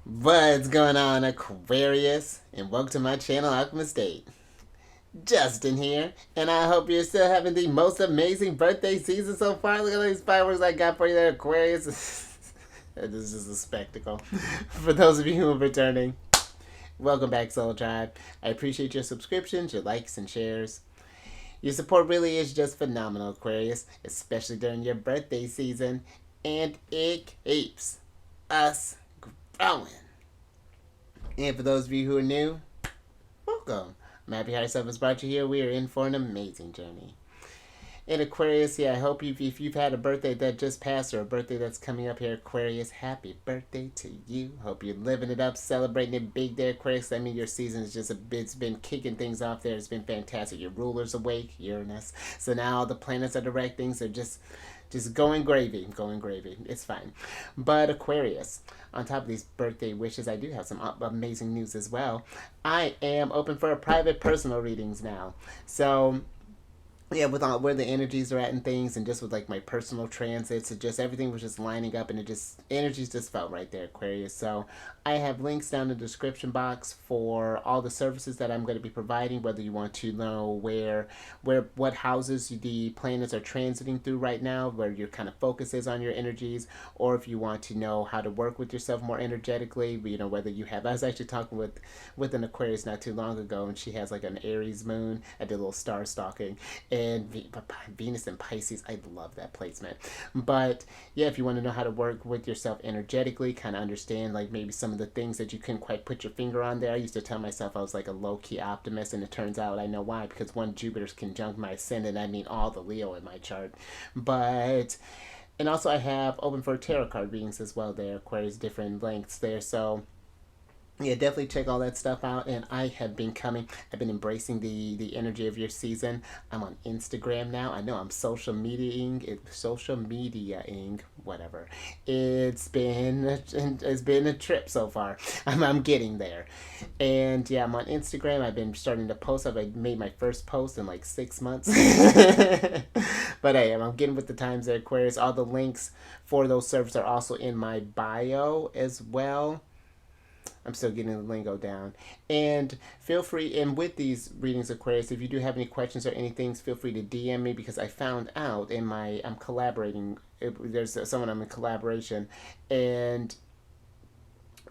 What's going on, Aquarius? And welcome to my channel, Alchemist. Justin here, and I hope you're still having the most amazing birthday season so far. Look at all these fireworks I got for you there, Aquarius. This is just a spectacle. For those of you who are returning, welcome back, Soul Tribe. I appreciate your subscriptions, your likes, and shares. Your support really is just phenomenal, Aquarius, especially during your birthday season, and it keeps us growing. And for those of you who are new, welcome. I'm happy how yourself has brought you here. We are in for an amazing journey. In Aquarius, I hope if you've had a birthday that just passed or a birthday that's coming up here, Aquarius, happy birthday to you. Hope you're living it up, celebrating it big there, Aquarius. I mean, your season is it's been kicking things off there. It's been fantastic. Your ruler's awake, Uranus. So now all the planets are direct. Things are just going gravy. It's fine. But Aquarius, on top of these birthday wishes, I do have some amazing news as well. I am open for a private personal readings now. So yeah, with all where the energies are at and things, and just with like my personal transits, it just everything was just lining up, and energies just felt right there, Aquarius. So I have links down in the description box for all the services that I'm going to be providing. Whether you want to know what houses the planets are transiting through right now, where your kind of focus is on your energies, or if you want to know how to work with yourself more energetically, whether you have. I was actually talking with an Aquarius not too long ago, and she has like an Aries moon. I did a little star stalking. And Venus and Pisces, I love that placement. But yeah, if you want to know how to work with yourself energetically, kind of understand like maybe some of the things that you couldn't quite put your finger on there. I used to tell myself I was like a low-key optimist, and it turns out I know why, because one, Jupiter's conjunct my ascendant. I mean all the Leo in my chart. And also I have open for tarot card readings as well there, Aquarius, different lengths there. So yeah, definitely check all that stuff out. And I've been embracing the energy of your season. I'm on Instagram now. I know I'm social mediaing, whatever. It's been a trip so far. I'm getting there. And yeah, I'm on Instagram. I've been starting to post. I've made my first post in like 6 months. But hey, I'm getting with the times there, Aquarius. All the links for those servers are also in my bio as well. I'm still getting the lingo down. And feel free, and with these readings, Aquarius, if you do have any questions or anything, feel free to DM me, because I found out I'm collaborating. There's someone I'm in collaboration, and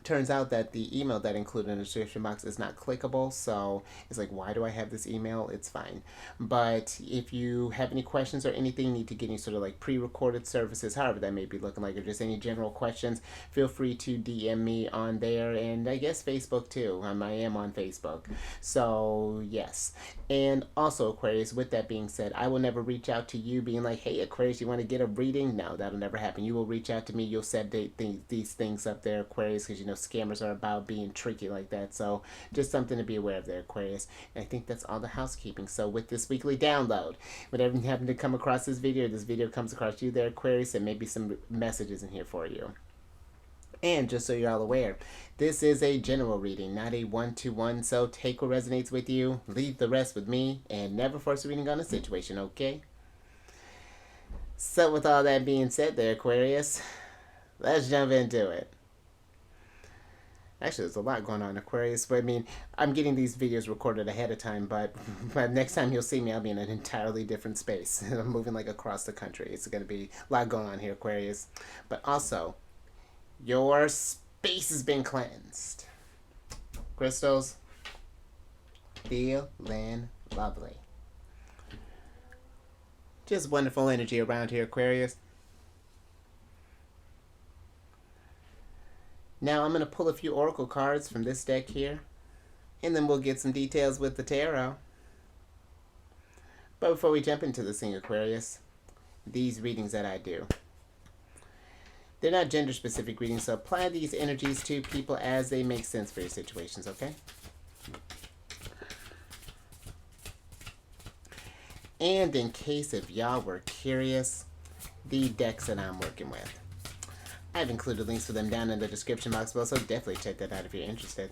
turns out that the email that included in the description box is not clickable. So it's like, why do I have this email? It's fine. But if you have any questions or anything, need to get any sort of like pre-recorded services, however that may be looking like, or just any general questions, feel free to DM me on there. And I guess Facebook too. I am on Facebook. So yes. And also, Aquarius, with that being said, I will never reach out to you being like, hey, Aquarius, you want to get a reading? No, that'll never happen. You will reach out to me. You'll set these things up there, Aquarius, because scammers are about being tricky like that. So just something to be aware of there, Aquarius. And I think that's all the housekeeping. So with this weekly download, whatever happened to come across this video comes across you there, Aquarius, and maybe some messages in here for you. And just so you're all aware, this is a general reading, not a one-to-one, so take what resonates with you, leave the rest with me, and never force a reading on a situation, okay? So with all that being said there, Aquarius, let's jump into it. Actually, there's a lot going on, Aquarius. But I mean, I'm getting these videos recorded ahead of time, but next time you'll see me, I'll be in an entirely different space. I'm moving like across the country. It's going to be a lot going on here, Aquarius. But also, your space has been cleansed. Crystals, feeling lovely. Just wonderful energy around here, Aquarius. Now I'm going to pull a few oracle cards from this deck here, and then we'll get some details with the tarot. But before we jump into this thing, Aquarius, these readings that I do, they're not gender-specific readings, so apply these energies to people as they make sense for your situations, okay? And in case if y'all were curious, the decks that I'm working with, I've included links for them down in the description box below, so definitely check that out if you're interested.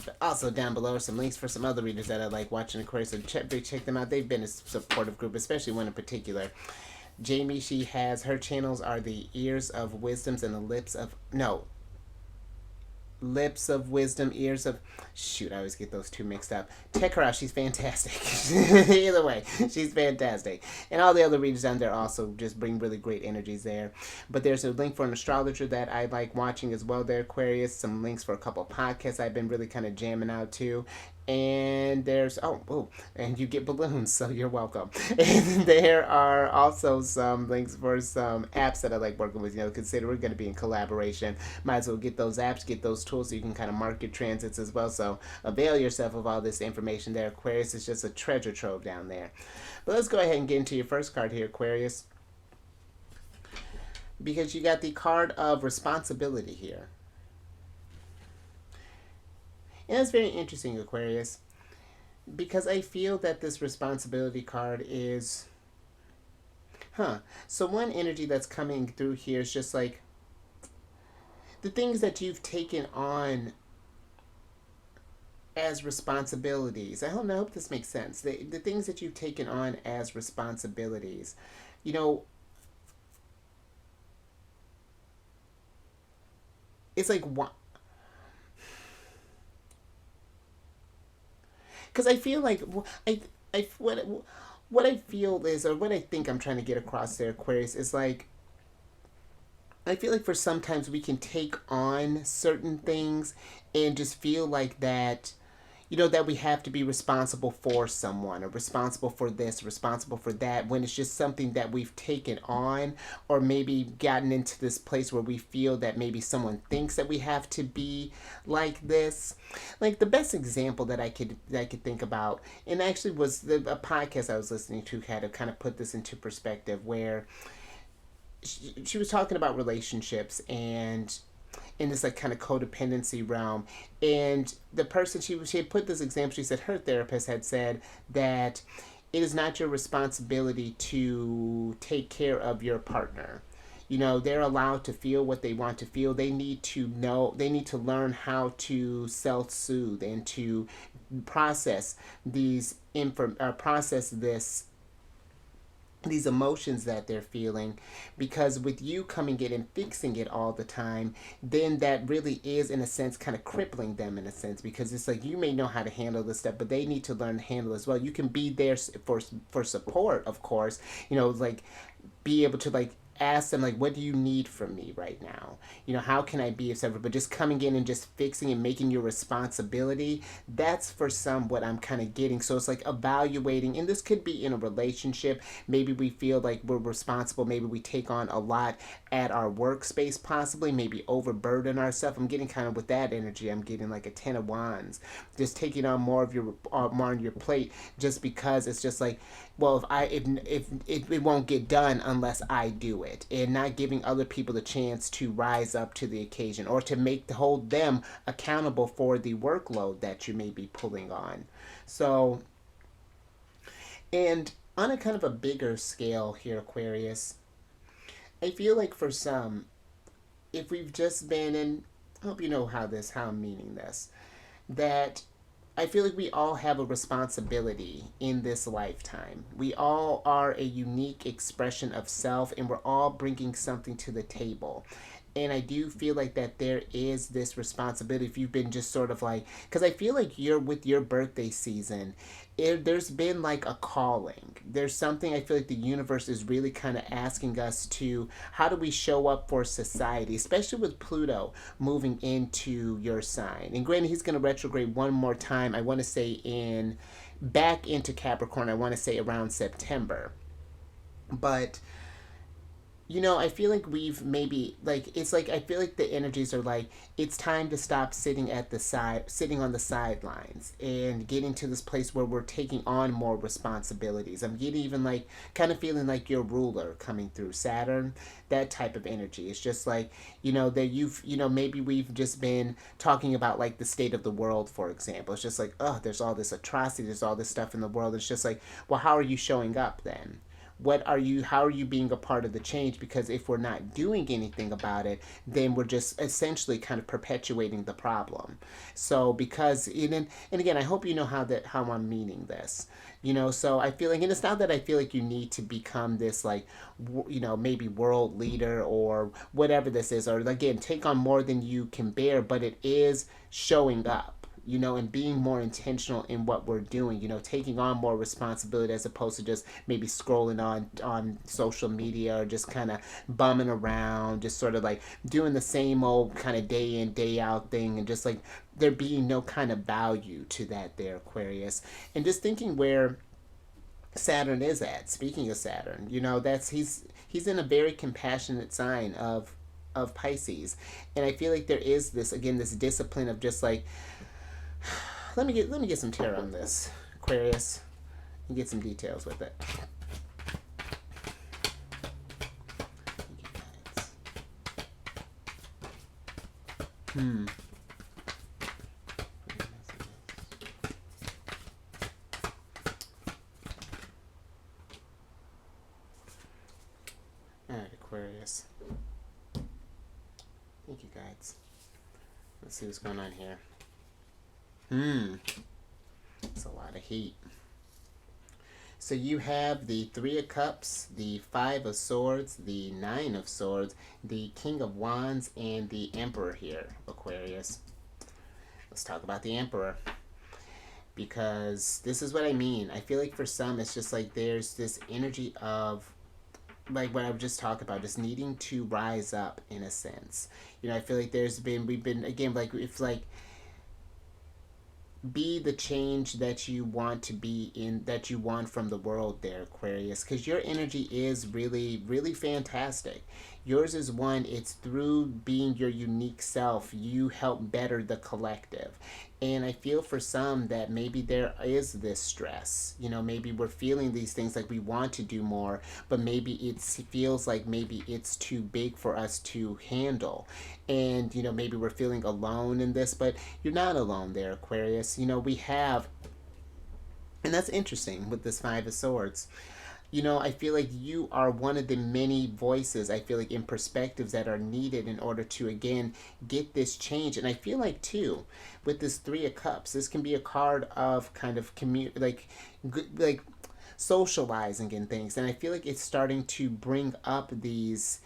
But also down below are some links for some other readers that I like watching Aquarius, so check them out. They've been a supportive group, especially one in particular. Jamie, she has, her channels are the Ears of Wisdoms and the lips of wisdom, ears of... Shoot, I always get those two mixed up. Check her out. She's fantastic. Either way, she's fantastic. And all the other readers down there also just bring really great energies there. But there's a link for an astrologer that I like watching as well there, Aquarius. Some links for a couple podcasts I've been really kind of jamming out to. And there's and you get balloons, so you're welcome. And there are also some links for some apps that I like working with. Consider we're going to be in collaboration. Might as well get those apps, get those tools, so you can kind of mark your transits as well. So avail yourself of all this information there. Aquarius is just a treasure trove down there. But let's go ahead and get into your first card here, Aquarius, because you got the card of responsibility here. And that's very interesting, Aquarius, because I feel that this responsibility card is... So one energy that's coming through here is just like the things that you've taken on as responsibilities. I hope this makes sense. The things that you've taken on as responsibilities. It's like... Because I feel like what I feel is, or what I think I'm trying to get across there, Aquarius, is like, I feel like for sometimes we can take on certain things and just feel like that, that we have to be responsible for someone, or responsible for this, responsible for that, when it's just something that we've taken on, or maybe gotten into this place where we feel that maybe someone thinks that we have to be like this. Like the best example that I could think about, and actually was a podcast I was listening to had to kind of put this into perspective, where she was talking about relationships and in this like kind of codependency realm, and the person she had put this example. She said her therapist had said that it is not your responsibility to take care of your partner. They're allowed to feel what they want to feel. They need to learn how to self-soothe and to process these emotions that they're feeling, because with you coming in and fixing it all the time, then that really is in a sense kind of crippling them in a sense, because it's like you may know how to handle this stuff, but they need to learn to handle as well. You can be there for support, of course, like be able to like ask them like, what do you need from me right now? How can I be of service? But just coming in and just fixing and making your responsibility, that's for some what I'm kind of getting. So it's like evaluating, and this could be in a relationship. Maybe we feel like we're responsible. Maybe we take on a lot at our workspace, possibly, maybe overburden ourselves. I'm getting kind of with that energy. I'm getting like a 10 of wands, just taking on more on your plate, just because it's just like, well, if it won't get done unless I do it, and not giving other people the chance to rise up to the occasion, or to hold them accountable for the workload that you may be pulling on. So, and on a kind of a bigger scale here, Aquarius, I feel like for some, if we've just been in, I hope you know how I'm meaning this, that I feel like we all have a responsibility in this lifetime. We all are a unique expression of self, and we're all bringing something to the table. And I do feel like that there is this responsibility if you've been just sort of like, because I feel like with your birthday season, there's been like a calling. There's something I feel like the universe is really kind of asking us to, how do we show up for society, especially with Pluto moving into your sign. And granted, he's going to retrograde one more time, I want to say back into Capricorn, I want to say around September. But I feel like we've maybe, like, it's like, I feel like the energies are like, it's time to stop sitting on the sidelines and getting to this place where we're taking on more responsibilities. I'm getting even like, kind of feeling like your ruler coming through Saturn, that type of energy. It's just like, that maybe we've just been talking about like the state of the world, for example. It's just like, oh, there's all this atrocity, there's all this stuff in the world. It's just like, well, how are you showing up then? how are you being a part of the change? Because if we're not doing anything about it, then we're just essentially kind of perpetuating the problem. So because and again, I hope you know how I'm meaning this. So I feel like, and it's not that I feel like you need to become this like maybe world leader or whatever this is, or again take on more than you can bear, but it is showing up, and being more intentional in what we're doing, taking on more responsibility as opposed to just maybe scrolling on social media or just kind of bumming around, just sort of like doing the same old kind of day in, day out thing, and just like there being no kind of value to that there, Aquarius. And just thinking where Saturn is at. Speaking of Saturn, that's he's in a very compassionate sign of Pisces, and I feel like there is this discipline of just like let me get some tarot on this, Aquarius, and get some details with it. Hmm. Alright, Aquarius. Thank you, guys. Let's see what's going on here. It's a lot of heat. So you have the Three of Cups, the Five of Swords, the Nine of Swords, the King of Wands, and the Emperor here, Aquarius. Let's talk about the Emperor. Because this is what I mean. I feel like for some, it's just like there's this energy of like what I was just talking about, just needing to rise up in a sense. I feel like we've been, again, like, if like, be the change that you want to be in, that you want from the world there, Aquarius, because your energy is really, really fantastic. Yours is one, it's through being your unique self, you help better the collective. And I feel for some that maybe there is this stress. Maybe we're feeling these things like we want to do more, but maybe it feels like maybe it's too big for us to handle. And, maybe we're feeling alone in this, but you're not alone there, Aquarius. We have, and that's interesting with this Five of Swords. I feel like you are one of the many voices, I feel like, in perspectives that are needed in order to, again, get this change. And I feel like, too, with this Three of Cups, this can be a card of kind of like socializing and things. And I feel like it's starting to bring up these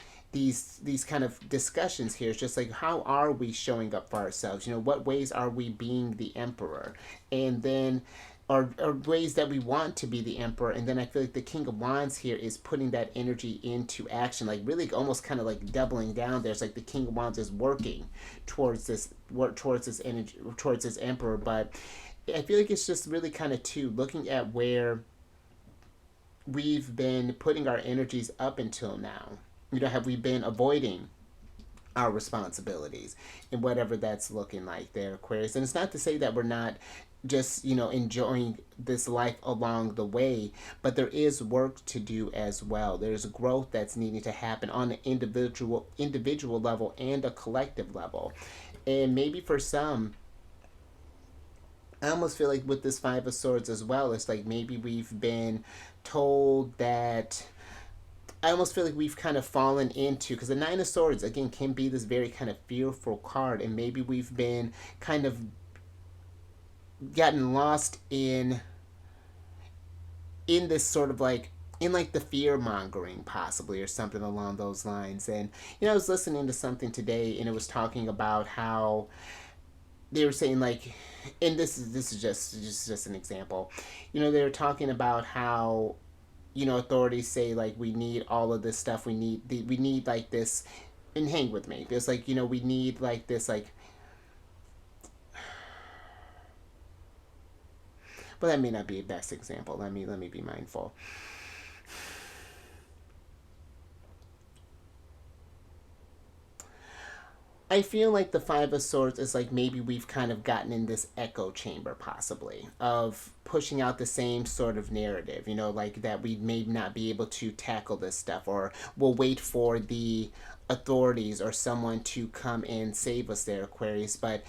kind of discussions here. It's just like, how are we showing up for ourselves? What ways are we being the Emperor? And then or ways that we want to be the Emperor. And then I feel like the King of Wands here is putting that energy into action, like really almost kind of like doubling down. There's like the King of Wands is working towards this energy, towards this Emperor. But I feel like it's just really kind of looking at where we've been putting our energies up until now. Have we been avoiding our responsibilities and whatever that's looking like there, Aquarius? And it's not to say that we're not just enjoying this life along the way, but there is work to do as well. There's growth that's needing to happen on an individual level and a collective level. And maybe for some, I almost feel like with this Five of Swords as well, it's like maybe we've been told that, I almost feel like we've kind of fallen into, because the Nine of Swords, again, can be this very kind of fearful card, and maybe we've been kind of gotten lost in this sort of like, in like the fear mongering possibly, or something along those lines. And I was listening to something today, and it was talking about how they were saying like, and this is just an example, they were talking about how authorities say like we need all of this stuff, we need like this, and hang with me, it's like we need like this, like, well, that may not be a best example. Let me be mindful. I feel like the Five of Swords is like maybe we've kind of gotten in this echo chamber, possibly, of pushing out the same sort of narrative, like that we may not be able to tackle this stuff, or we'll wait for the authorities or someone to come and save us there, Aquarius. But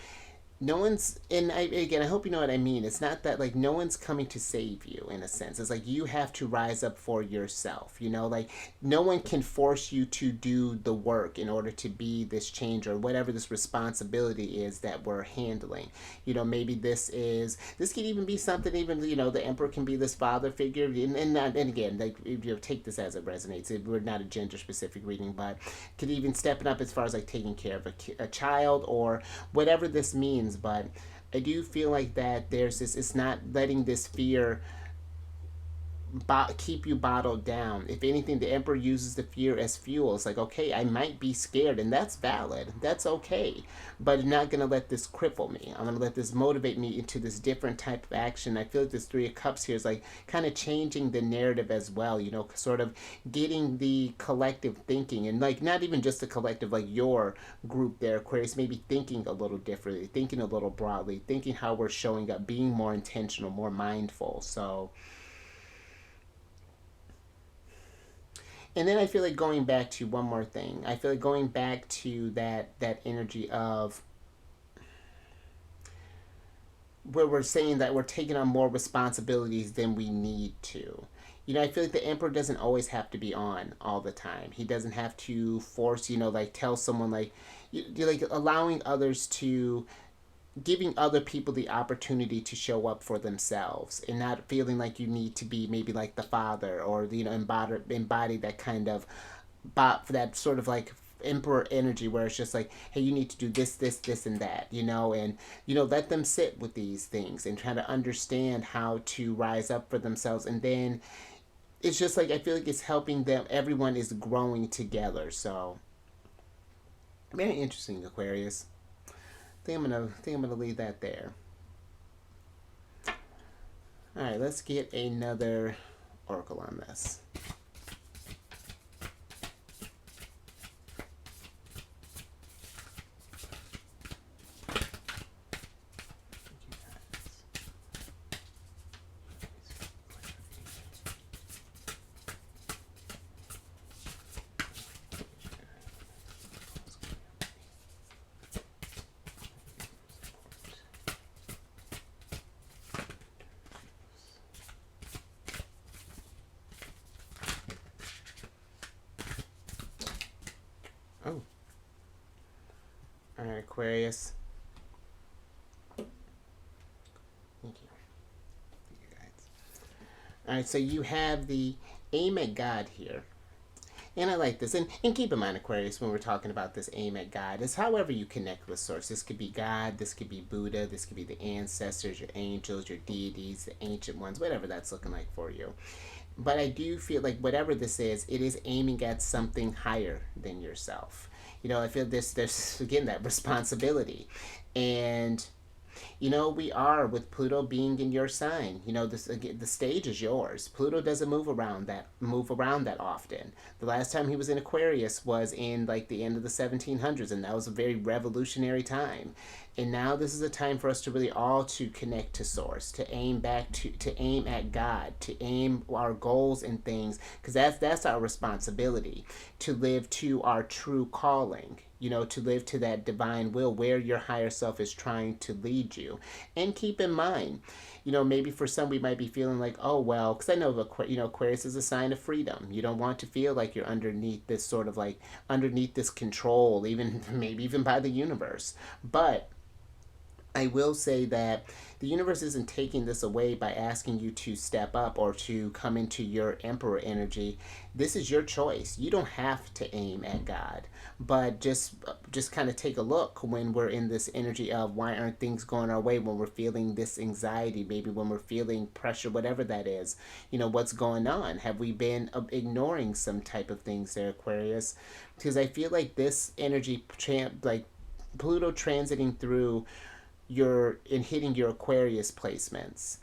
no one's, and again, I hope you know what I mean. It's not that like no one's coming to save you in a sense. It's like you have to rise up for yourself, you know, like no one can force you to do the work in order to be this change or whatever this responsibility is that we're handling. You know, maybe this could even be something, even, you know, the emperor can be this father figure, and not, and again, like, you know, take this as it resonates. We're not a gender specific reading, but could even stepping up as far as like taking care of a child or whatever this means. But I do feel like that there's this, it's not letting this fear keep you bottled down. If anything, the emperor uses the fear as fuel. It's like, okay, I might be scared, and that's valid. That's okay. But I'm not going to let this cripple me. I'm going to let this motivate me into this different type of action. I feel like this Three of Cups here is like kind of changing the narrative as well, you know, sort of getting the collective thinking, and like not even just the collective, like your group there, Aquarius, maybe thinking a little differently, thinking a little broadly, thinking how we're showing up, being more intentional, more mindful. So, and then I feel like going back to one more thing. I feel like going back to that energy of where we're saying that we're taking on more responsibilities than we need to. You know, I feel like the emperor doesn't always have to be on all the time. He doesn't have to force, you know, like tell someone like you're like allowing others to, giving other people the opportunity to show up for themselves and not feeling like you need to be maybe like the father or, you know, embody that kind of that sort of like emperor energy where it's just like, hey, you need to do this and that, you know, and, you know, let them sit with these things and try to understand how to rise up for themselves. And then it's just like, I feel like it's helping them, everyone is growing together. So very interesting, Aquarius. I think I'm gonna leave that there. All right, let's get another oracle on this. Oh, all right, Aquarius. Thank you. Thank you guys. All right, so you have the aim at God here. And I like this. And keep in mind, Aquarius, when we're talking about this aim at God, is however you connect with Source. This could be God, this could be Buddha, this could be the ancestors, your angels, your deities, the ancient ones, whatever that's looking like for you. But I do feel like whatever this is, it is aiming at something higher than yourself. You know, I feel there's again that responsibility. And you know, we are with Pluto being in your sign. You know, this again, the stage is yours. Pluto doesn't move around that often. The last time he was in Aquarius was in like the end of the 1700s, and that was a very revolutionary time. And now this is a time for us to really all to connect to Source, to aim back to aim at God, to aim our goals and things, because that's our responsibility, to live to our true calling, you know, to live to that divine will where your higher self is trying to lead you. And keep in mind, you know, maybe for some we might be feeling like, oh, well, because I know, you know, Aquarius is a sign of freedom. You don't want to feel like you're underneath this sort of like, underneath this control, even maybe even by the universe. But I will say that the universe isn't taking this away by asking you to step up or to come into your emperor energy. This is your choice. You don't have to aim at God, but just kind of take a look when we're in this energy of why aren't things going our way, when we're feeling this anxiety, maybe when we're feeling pressure, whatever that is. You know, what's going on? Have we been ignoring some type of things there, Aquarius? Because I feel like this energy, like Pluto transiting through your in hitting your Aquarius placements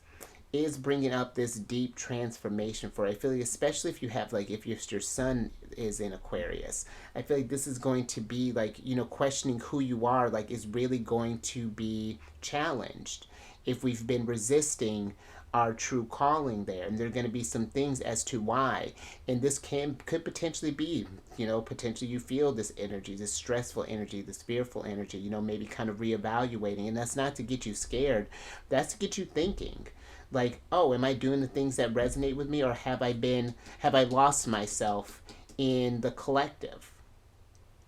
is bringing up this deep transformation for, I feel like, especially if you have, like, if your sun is in Aquarius, I feel like this is going to be like, questioning who you are, like, is really going to be challenged if we've been resisting our true calling there. And there are going to be some things as to why, and this could potentially be, potentially you feel this energy, this stressful energy, this fearful energy, maybe kind of reevaluating. And that's not to get you scared, that's to get you thinking, like, oh, am I doing the things that resonate with me, or have I lost myself in the collective?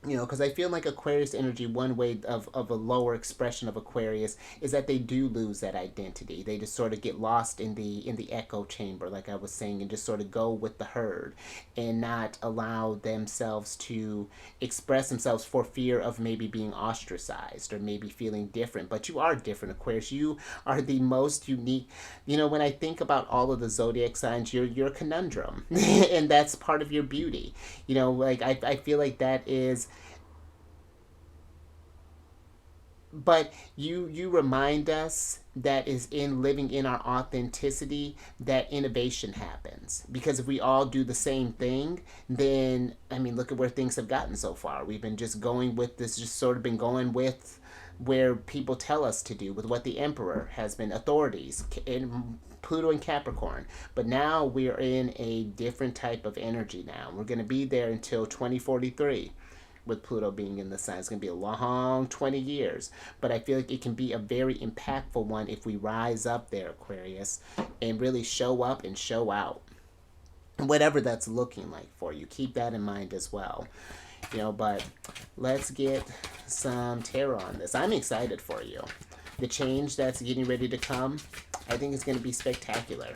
Because I feel like Aquarius energy, one way of a lower expression of Aquarius is that they do lose that identity. They just sort of get lost in the echo chamber, like I was saying, and just sort of go with the herd and not allow themselves to express themselves for fear of maybe being ostracized or maybe feeling different. But you are different, Aquarius. You are the most unique. When I think about all of the zodiac signs, you're a conundrum, and that's part of your beauty. Like I feel like that is. But you remind us that is in living in our authenticity that innovation happens. Because if we all do the same thing, then I mean, look at where things have gotten so far. We've been just going with this, just sort of been going with where people tell us to do, with what the emperor has been, authorities in Pluto and Capricorn. But now we're in a different type of energy now. We're going to be there until 2043 with Pluto being in the sign. It's going to be a long 20 years. But I feel like it can be a very impactful one if we rise up there, Aquarius, and really show up and show out. Whatever that's looking like for you. Keep that in mind as well. But let's get some tarot on this. I'm excited for you. The change that's getting ready to come, I think it's going to be spectacular.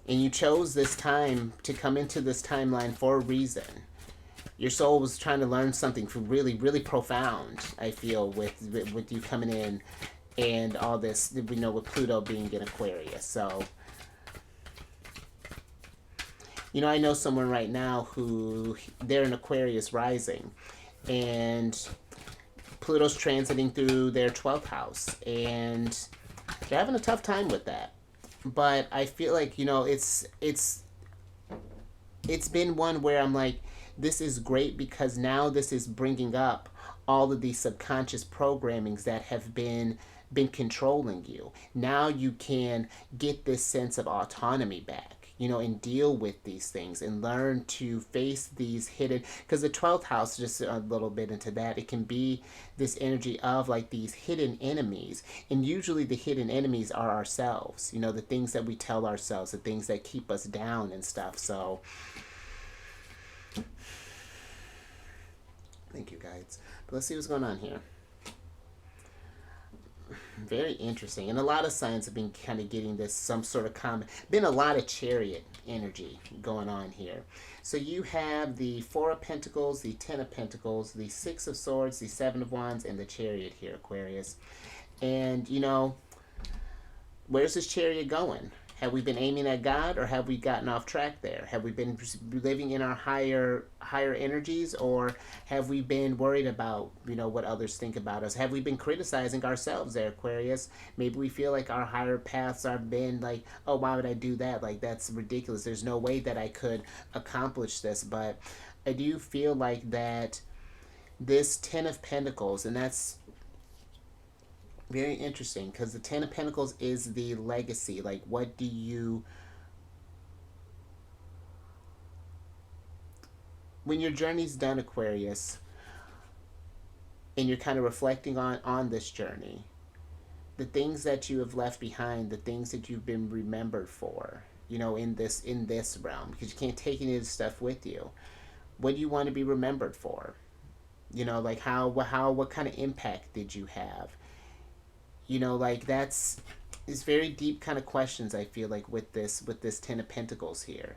And you chose this time to come into this timeline for a reason. Your soul was trying to learn something really, really profound, I feel, with you coming in and all this, with Pluto being in Aquarius. So, I know someone right now who, they're in Aquarius rising, and Pluto's transiting through their 12th house, and they're having a tough time with that. But I feel like, it's been one where I'm like, this is great, because now this is bringing up all of these subconscious programmings that have been controlling you. Now you can get this sense of autonomy back, and deal with these things and learn to face these hidden, because the 12th house, just a little bit into that, it can be this energy of like these hidden enemies. And usually the hidden enemies are ourselves, the things that we tell ourselves, the things that keep us down and stuff. So thank you, guys. But let's see what's going on here. Very interesting. And a lot of signs have been kind of getting this, some sort of common, been a lot of Chariot energy going on here. So you have the Four of Pentacles, the Ten of Pentacles, the Six of Swords, the Seven of Wands, and the Chariot here, Aquarius. And, where's this Chariot going? Have we been aiming at God, or have we gotten off track there? Have we been living in our higher energies, or have we been worried about, what others think about us? Have we been criticizing ourselves there, Aquarius? Maybe we feel like our higher paths have been like, oh, why would I do that? Like, that's ridiculous. There's no way that I could accomplish this. But I do feel like that this Ten of Pentacles, and that's very interesting, because the Ten of Pentacles is the legacy. Like, what do you... When your journey's done, Aquarius, and you're kind of reflecting on this journey, the things that you have left behind, the things that you've been remembered for, in this realm, because you can't take any of this stuff with you. What do you want to be remembered for? Like what kind of impact did you have? Like it's very deep kind of questions, I feel like, with this Ten of Pentacles here.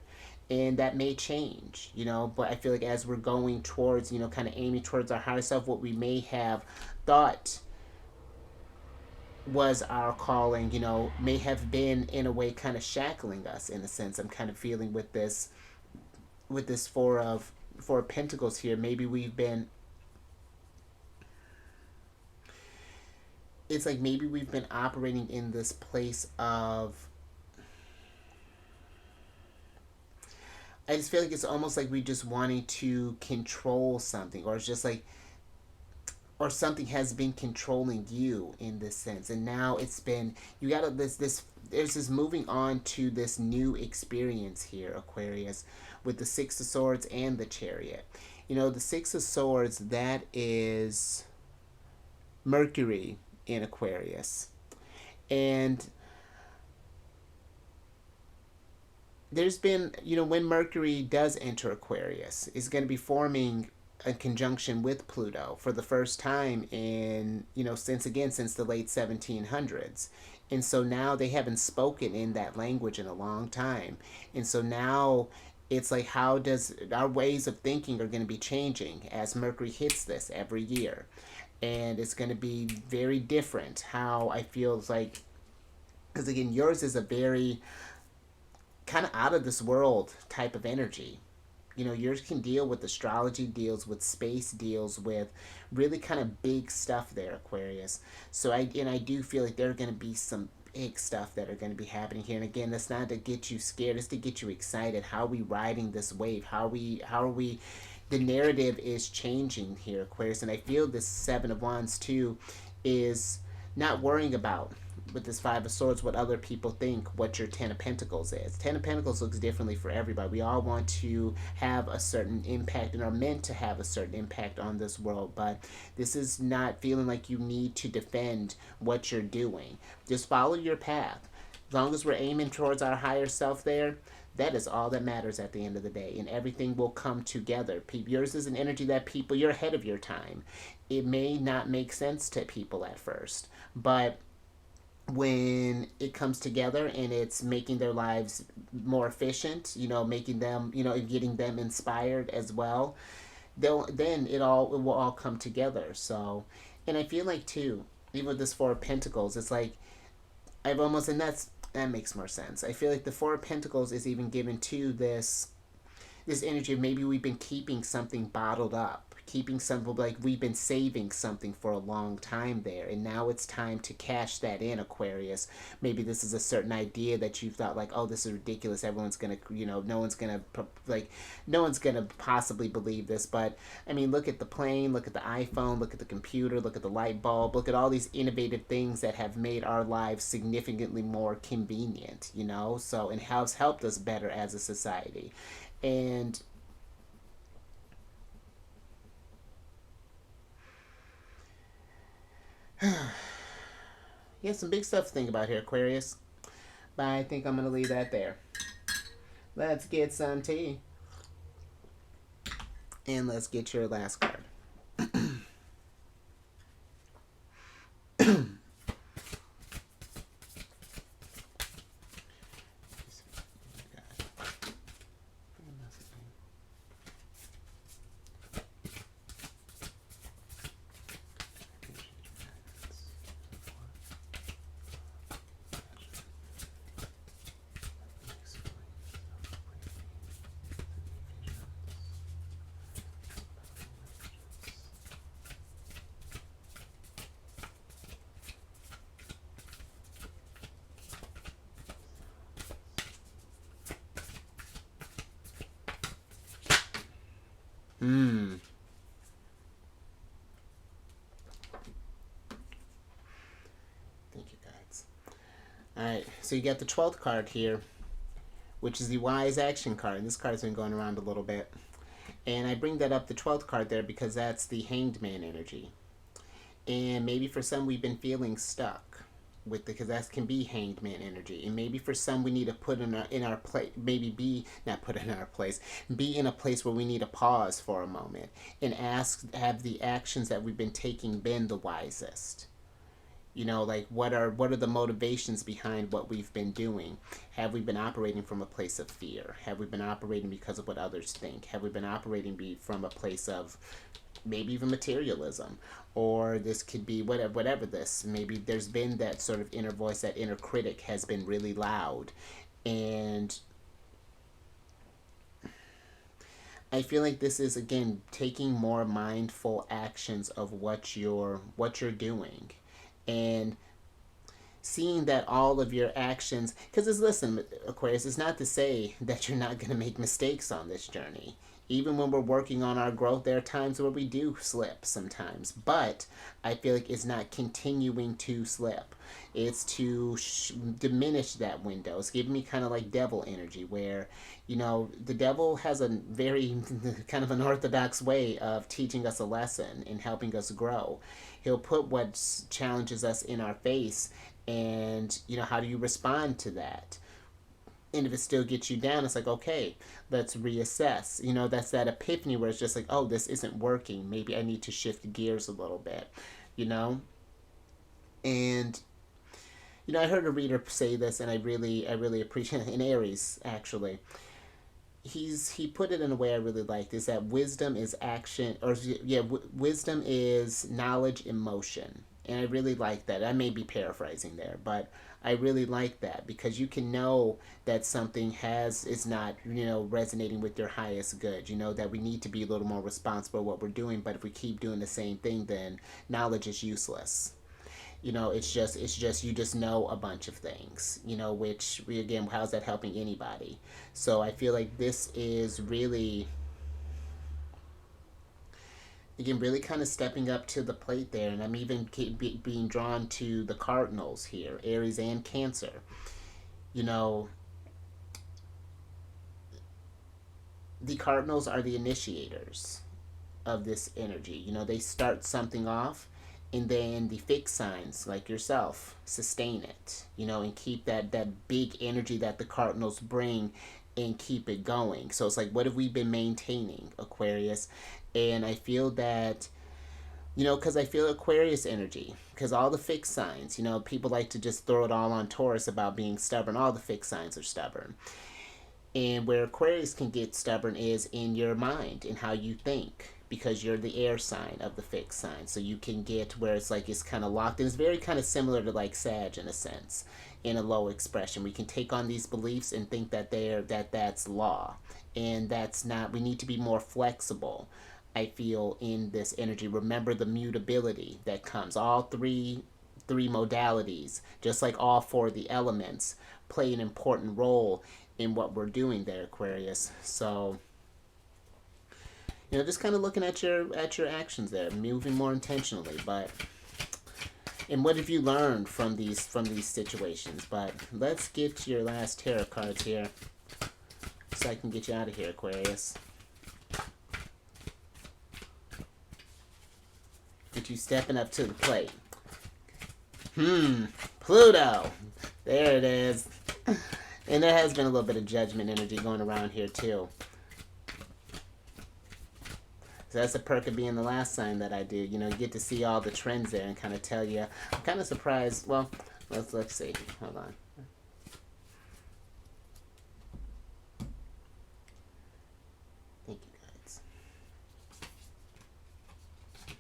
And that may change, but I feel like as we're going towards, kind of aiming towards our higher self, what we may have thought was our calling, may have been in a way kind of shackling us, in a sense. I'm kind of feeling with this Four of Pentacles here. Maybe we've been it's like maybe we've been operating in this place of, I just feel like it's almost like we just wanting to control something, or it's just like, or something has been controlling you in this sense, and now it's been, you gotta this there's this moving on to this new experience here, Aquarius, with the Six of Swords and the Chariot. You know, the Six of Swords, that is Mercury in Aquarius, and there's been, you know, when Mercury does enter Aquarius, is going to be forming a conjunction with Pluto for the first time in, you know, since the late 1700s. And so now they haven't spoken in that language in a long time. And so now it's like, how does our ways of thinking are going to be changing as Mercury hits this every year. And it's going to be very different how I feel like, because again, yours is a very kind of out of this world type of energy. You know, yours can deal with astrology, deals with space, deals with really kind of big stuff there, Aquarius. So I do feel like there are going to be some big stuff that are going to be happening here. And again, that's not to get you scared, it's to get you excited. How are we riding this wave? How are we the narrative is changing here, Aquarius. And I feel this Seven of Wands too is not worrying about, with this Five of Swords, what other people think what your Ten of Pentacles is. Ten of Pentacles looks differently for everybody. We all want to have a certain impact and are meant to have a certain impact on this world, but this is not feeling like you need to defend what you're doing. Just follow your path. As long as we're aiming towards our higher self there, that is all that matters at the end of the day, and everything will come together. Yours is an energy that people, you're ahead of your time. It may not make sense to people at first, but when it comes together and it's making their lives more efficient, you know, making them, you know, getting them inspired as well, then it will all come together. So, and I feel like too, even with this Four of Pentacles, it's like I've almost, and that makes more sense. I feel like the Four of Pentacles is even given to this energy of maybe we've been keeping something bottled up, keeping something, like we've been saving something for a long time there, and now it's time to cash that in, Aquarius. Maybe this is a certain idea that you thought like, oh, this is ridiculous, everyone's gonna, you know, no one's gonna possibly believe this, but I mean, look at the plane, look at the iPhone, look at the computer, look at the light bulb, look at all these innovative things that have made our lives significantly more convenient, you know, so, and has helped us better as a society. And yeah, some big stuff to think about here, Aquarius. But I think I'm going to leave that there. Let's get some tea. And let's get your last card. Hmm. Thank you, guys. Alright, so you got the 12th card here, which is the Wise Action card. This card's been going around a little bit. And I bring that up, the 12th card there, because that's the Hanged Man energy. And maybe for some we've been feeling stuck with, because that can be Hanged Man energy. And maybe for some we need to put in our place, maybe be, not put in our place, be in a place where we need to pause for a moment and ask, have the actions that we've been taking been the wisest? You know, like what are the motivations behind what we've been doing? Have we been operating from a place of fear? Have we been operating because of what others think? Have we been operating from a place of maybe even materialism? Or this could be whatever this, maybe there's been that sort of inner voice, that inner critic has been really loud. And I feel like this is, again, taking more mindful actions of what you're doing, And seeing that all of your actions, because it's, listen, Aquarius, it's not to say that you're not going to make mistakes on this journey. Even when we're working on our growth, there are times where we do slip sometimes, but I feel like it's not continuing to slip. It's to diminish that window. It's giving me kind of like devil energy, where, the devil has a very kind of unorthodox way of teaching us a lesson and helping us grow. He'll put what challenges us in our face, and how do you respond to that? And if it still gets you down, it's like, okay, let's reassess. That's that epiphany where it's just like, oh, this isn't working, maybe I need to shift gears a little bit. And I heard a reader say this, and I really appreciate it. In Aries, actually, he put it in a way I really liked, is that wisdom is action, or yeah, wisdom is knowledge in motion. And I really like that. I may be paraphrasing there, but I really like that, because you can know that something is not, resonating with your highest good. That we need to be a little more responsible what we're doing, but if we keep doing the same thing, then knowledge is useless. It's just you just know a bunch of things, which, again, how's that helping anybody? So I feel like this is really, again, really kind of stepping up to the plate there. And I'm even being drawn to the Cardinals here, Aries and Cancer. The Cardinals are the initiators of this energy. They start something off, and then the fixed signs like yourself sustain it, and keep that big energy that the Cardinals bring, and keep it going. So it's like, what have we been maintaining, Aquarius? And I feel that, because I feel Aquarius energy, because all the fixed signs, people like to just throw it all on Taurus about being stubborn. All the fixed signs are stubborn. And where Aquarius can get stubborn is in your mind and how you think, because you're the air sign of the fixed sign. So you can get where it's like it's kind of locked. And it's very kind of similar to like Sag in a sense, in a low expression. We can take on these beliefs and think that that's law. And that's not. We need to be more flexible, I feel, in this energy. Remember the mutability that comes. All three modalities, just like all four of the elements, play an important role in what we're doing there, Aquarius. So, just kind of looking at your actions there, moving more intentionally. But, and what have you learned from these situations? But let's get to your last tarot cards here, so I can get you out of here, Aquarius. Get you stepping up to the plate. Pluto. There it is. And there has been a little bit of judgment energy going around here too. So that's a perk of being the last sign that I do. You get to see all the trends there and kind of tell you. I'm kind of surprised. Well, let's see. Hold on. Thank you,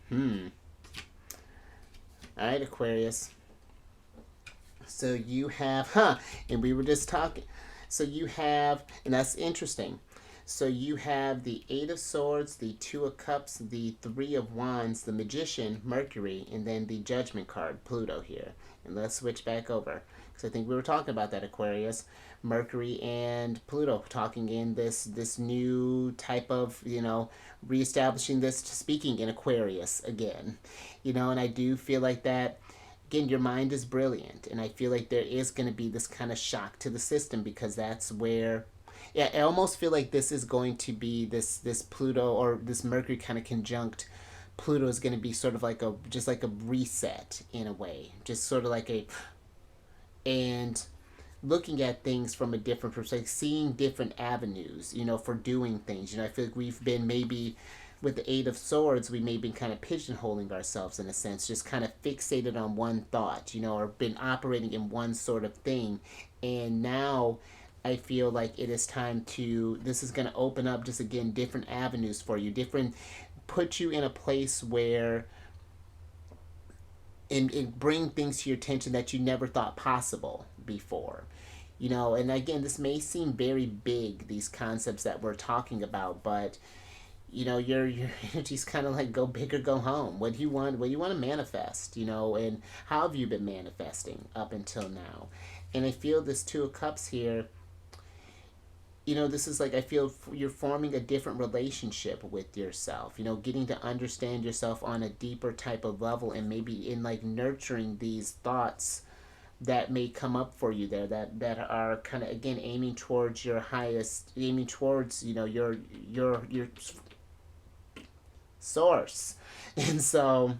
guys. All right, Aquarius. So you have, and we were just talking. So you have, and that's interesting. So you have the Eight of Swords, the Two of Cups, the Three of Wands, the Magician, Mercury, and then the Judgment card, Pluto here. And let's switch back over, because I think we were talking about that, Aquarius. Mercury and Pluto talking in this new type of, reestablishing this, speaking in Aquarius again. And I do feel like that, again, your mind is brilliant, and I feel like there is going to be this kind of shock to the system, because that's where, yeah, I almost feel like this is going to be this Pluto, or this Mercury kind of conjunct Pluto, is going to be sort of like just like a reset in a way, just sort of like and looking at things from a different perspective, seeing different avenues, for doing things. I feel like we've been maybe, with the Eight of Swords, we may have been kind of pigeonholing ourselves in a sense, just kind of fixated on one thought, or been operating in one sort of thing. And now I feel like it is time this is going to open up, just again, different avenues for you, put you in a place where, and bring things to your attention that you never thought possible before. And again, this may seem very big, these concepts that we're talking about, but your energies kind of like go big or go home. What do you want? What do you want to manifest? And how have you been manifesting up until now? And I feel this Two of Cups here. This is like, I feel you're forming a different relationship with yourself. Getting to understand yourself on a deeper type of level, and maybe in like nurturing these thoughts that may come up for you there, that are kind of, again, aiming towards your highest, aiming towards your source. And so,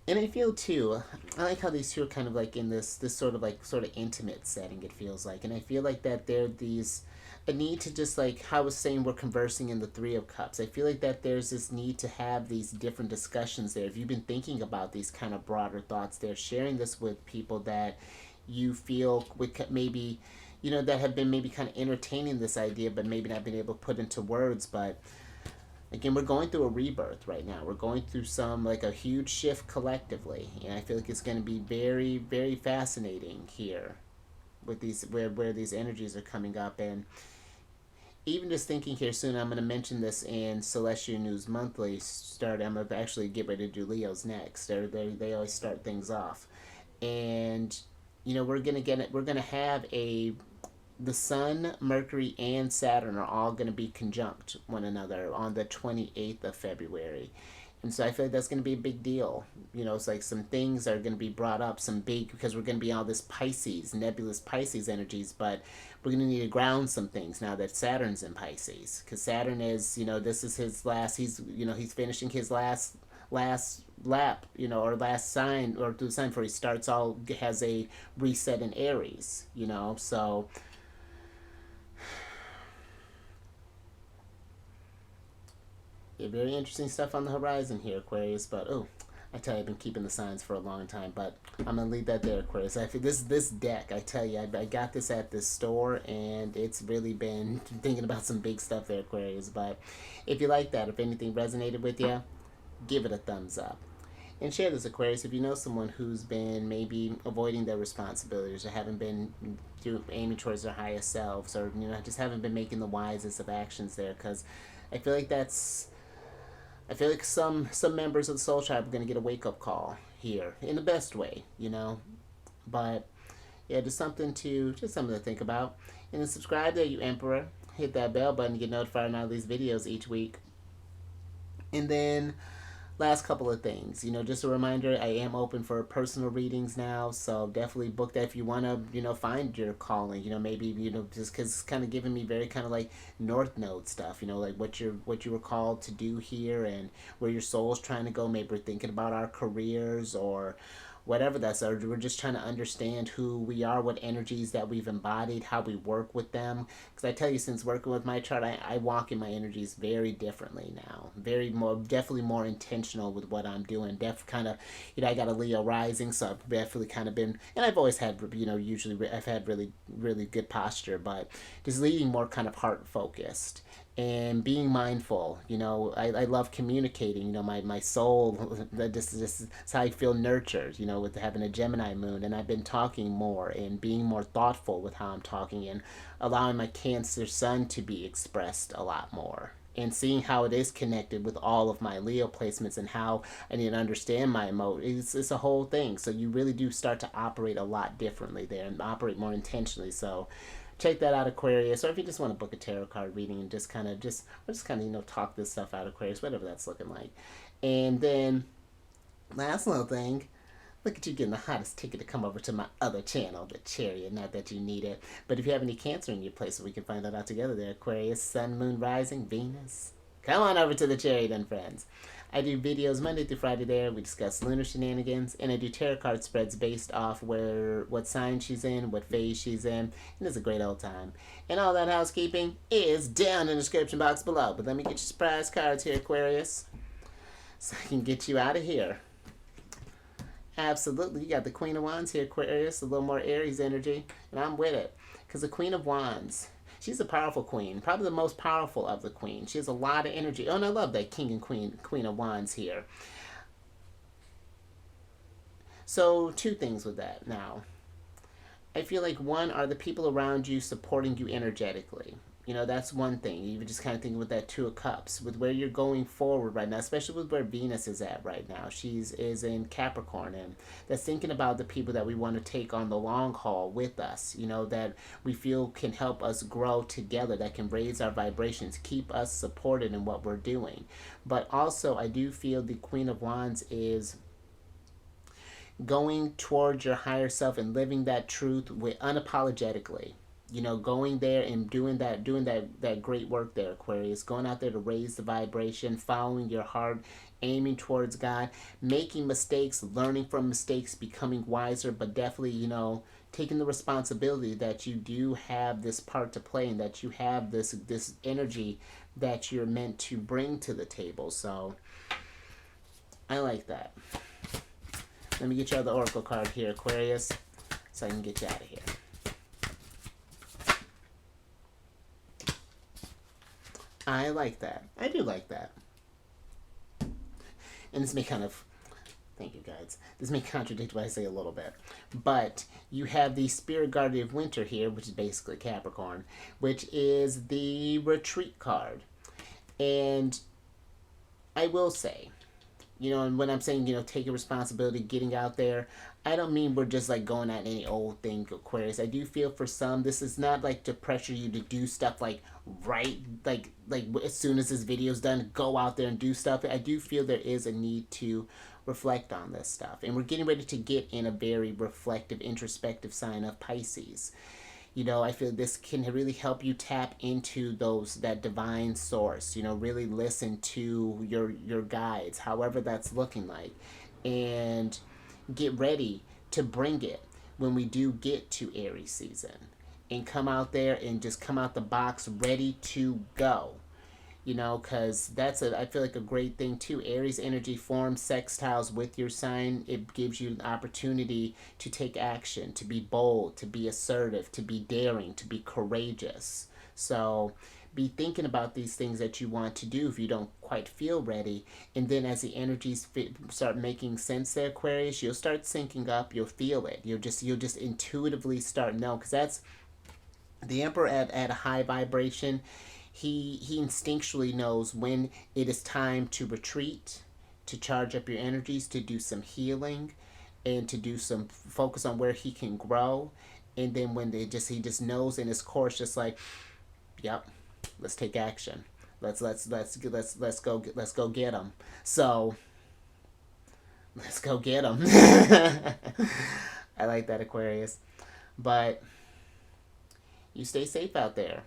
and I feel too, I like how these two are kind of like in this sort of intimate setting, it feels like. And I feel like that there these a need to, just like how I was saying, we're conversing in the Three of Cups. I feel like that there's this need to have these different discussions there. If you've been thinking about these kind of broader thoughts there, sharing this with people that you feel would maybe, that have been maybe kind of entertaining this idea, but maybe not been able to put into words. But again, we're going through a rebirth right now. We're going through a huge shift collectively, and I feel like it's going to be very, very fascinating here with these, where these energies are coming up. And even just thinking here soon, I'm going to mention this in Celestial News Monthly. I'm going to actually get ready to do Leo's next. They always start things off, and we're gonna have the Sun, Mercury, and Saturn are all going to be conjunct one another on the 28th of February. And so I feel like that's going to be a big deal. It's like some things are going to be brought up, because we're going to be all this Pisces, nebulous Pisces energies, but we're going to need to ground some things now that Saturn's in Pisces. Because Saturn is, this is his last, he's finishing his last lap, or last sign, or the sign before he starts has a reset in Aries, so. Yeah, very interesting stuff on the horizon here, Aquarius. But I tell you, I've been keeping the signs for a long time. But I'm gonna leave that there, Aquarius. I feel this deck, I tell you, I got this at this store, and it's really been thinking about some big stuff there, Aquarius. But if you like that, if anything resonated with you, give it a thumbs up. And share this, Aquarius, if you know someone who's been maybe avoiding their responsibilities, or haven't been aiming towards their highest selves, or just haven't been making the wisest of actions there. Because I feel like some members of the Soul Tribe are going to get a wake-up call here in the best way, But yeah, just something to think about. And then subscribe there, you Emperor. Hit that bell button to get notified on all these videos each week. And then last couple of things, just a reminder, I am open for personal readings now, so definitely book that if you want to, find your calling, maybe, just because it's kind of giving me very kind of like North Node stuff, like what you were called to do here, and where your soul's trying to go. Maybe we're thinking about our careers, or whatever that's, or we're just trying to understand who we are, what energies that we've embodied, how we work with them. Because I tell you, since working with my chart, I walk in my energies very differently now, definitely more intentional with what I'm doing. Kind of, I got a Leo rising, so I've definitely kind of been, and I've always had, usually I've had really, really good posture, but just leading more kind of heart focused and being mindful. I love communicating. My soul, that's how I feel nurtured, with having a Gemini moon. And I've been talking more and being more thoughtful with how I'm talking, and allowing my Cancer sun to be expressed a lot more, and seeing how it is connected with all of my Leo placements, and how I need to understand my emotions. It's a whole thing. So you really do start to operate a lot differently there, and operate more intentionally. So check that out, Aquarius. Or if you just want to book a tarot card reading and just kind of talk this stuff out, Aquarius, whatever that's looking like. And then last little thing, look at you getting the hottest ticket to come over to my other channel, the Chariot. Not that you need it, but if you have any Cancer in your place, we can find that out together there, Aquarius. Sun, Moon, Rising, Venus. Come on over to the Chariot, then, friends. I do videos Monday through Friday there. We discuss lunar shenanigans, and I do tarot card spreads based off what sign she's in, what phase she's in, and it's a great old time. And all that housekeeping is down in the description box below. But let me get your surprise cards here, Aquarius, so I can get you out of here. Absolutely, you got the Queen of Wands here, Aquarius, a little more Aries energy, and I'm with it. Because the Queen of Wands, she's a powerful queen, probably the most powerful of the queens. She has a lot of energy. Oh, and I love that King and Queen of Wands here. So, two things with that now. I feel like, one, are the people around you supporting you energetically? You know, that's one thing. You just kind of thinking with that Two of Cups, with where you're going forward right now, especially with where Venus is at right now. She's is in Capricorn, and that's thinking about the people that we want to take on the long haul with us. You know, that we feel can help us grow together, that can raise our vibrations, keep us supported in what we're doing. But also, I do feel the Queen of Wands is going towards your higher self and living that truth with unapologetically. You know, going there and doing that great work there, Aquarius, going out there to raise the vibration, following your heart, aiming towards God, making mistakes, learning from mistakes, becoming wiser, but definitely, you know, taking the responsibility that you do have this part to play, and that you have this energy that you're meant to bring to the table. So I like that. Let me get you the Oracle card here, Aquarius, so I can get you out of here. I like that. I do like that. And this may kind of, thank you guys, this may contradict what I say a little bit. But you have the Spirit Guardian of Winter here, which is basically Capricorn, which is the Retreat card. And I will say, you know, and when I'm saying, you know, taking responsibility, getting out there, I don't mean we're just like going at any old thing, Aquarius. I do feel for some, this is not like to pressure you to do stuff like right, like as soon as this video's done, go out there and do stuff. I do feel there is a need to reflect on this stuff. And we're getting ready to get in a very reflective, introspective sign of Pisces. You know, I feel this can really help you tap into that divine source. You know, really listen to your guides, however that's looking like, and get ready to bring it when we do get to Aries season, and come out there and just come out the box ready to go. You know, because I feel like a great thing too. Aries energy forms sextiles with your sign. It gives you an opportunity to take action, to be bold, to be assertive, to be daring, to be courageous. So be thinking about these things that you want to do if you don't quite feel ready. And then as the energies start making sense there, Aquarius, you'll start syncing up. You'll feel it. You'll just intuitively start knowing, because that's the Emperor at a high vibration. He instinctually knows when it is time to retreat, to charge up your energies, to do some healing, and to do some focus on where he can grow. And then when he just knows in his course, just like, yep, let's take action. Let's go get him. So let's go get him. I like that, Aquarius. But you stay safe out there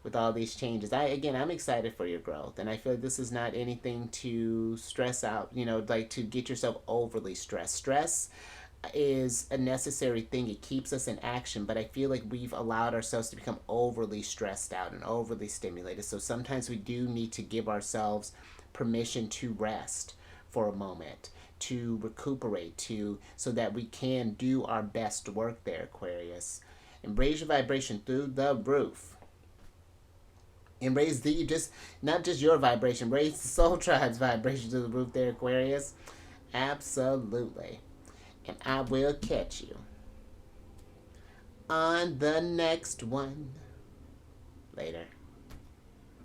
with all these changes. I'm excited for your growth, and I feel like this is not anything to stress out, you know, like to get yourself overly stressed. Stress is a necessary thing. It keeps us in action, but I feel like we've allowed ourselves to become overly stressed out and overly stimulated. So sometimes we do need to give ourselves permission to rest for a moment, to recuperate, so that we can do our best work there, Aquarius. And raise your vibration through the roof. And raise not just your vibration, raise the Soul Tribe's vibration to the roof there, Aquarius. Absolutely. And I will catch you on the next one. Later.